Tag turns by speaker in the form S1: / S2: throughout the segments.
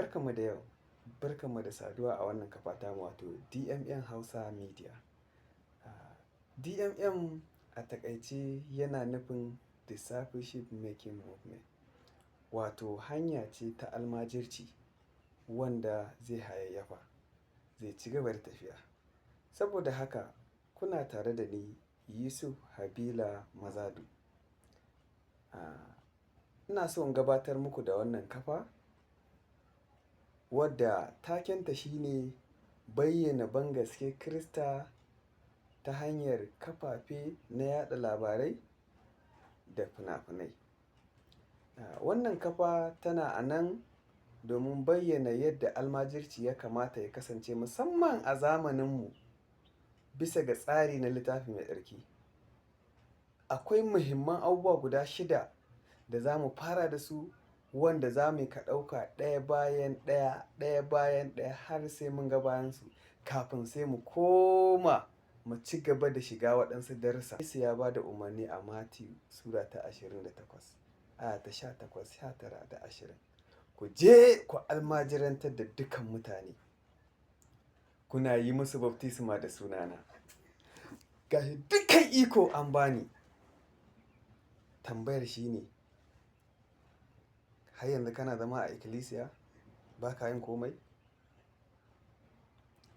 S1: Barkanmu da yau, barkanmu da saduwa a wannan kafa tamu wato DMM Hausa Media. DMM a taƙaice yana nufin Discipleship Making Movement, wato hanya ce ta almajirci wanda zai hayayyafa, zai ci gaba da tafiya. Saboda haka kuna tare da ni Yusuf Habila Mazadu. Ina so in gabatar muku da wannan kafa wadda takenta shine bayyana bangaskiyar Kirista ta hanyar kafafe na yaɗa labarai da fina-finai. Wannan kafa tana a nan domin bayyana yadda almajirci ya kamata ya kasance musamman a zamaninmu bisa ga tsari na Littafi Mai Tsarki. Akwai muhimman abubuwa guda 6 da za mu fara da su wanda za mu ka ɗauka ɗaya bayan ɗaya, ɗaya bayan ɗaya har sai mun ga bayansu kafin sai mu koma mu ci gaba da shiga waɗansu darussa. Yesu ya ba da umarni a Matiyu Sura ta 28, aya ta 18, 19 da 20. Ku je ku almajirantar da dukan mutane, kuna yi musu baftisma da sunana. Ga shi dukan iko an bani. Tambayar shi ne, har yanzu kana zama a ikkilisiya ba ka yin komai?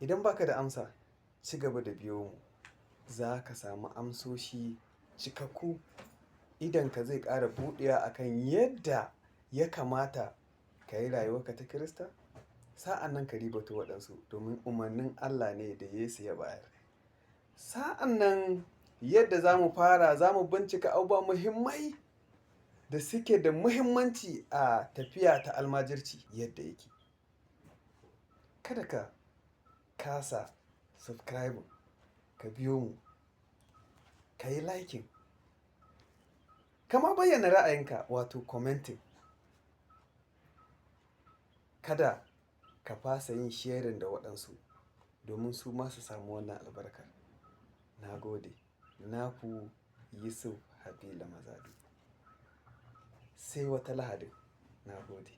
S1: Idan ba ka da amsa, ci gaba da biyo mu. Za ka samu amsoshi cikakku. Idonka zai ƙara buɗewa a kan yadda ya kamata ka yi rayuwarka ta Kirista. Sa'an nan ka ribato waɗansu domin umarnin Allah ne da Yesu ya bayar. Sa'an nan yadda za mu fara, za mu bincika abubuwa muhimmai da suke da muhimmanci a tafiya ta almajirci yadda yake. Kada ka kasa subscribing, ka biyo mu, ka yi liking, ka ma bayyana ra'ayinka wato commenting. Kada ka fasa yin sharing da waɗansu domin su ma su samu wannan albarkar. Na gode. Naku Yusuf Habila Mazadu. Sai wata Lahadin. Na gode.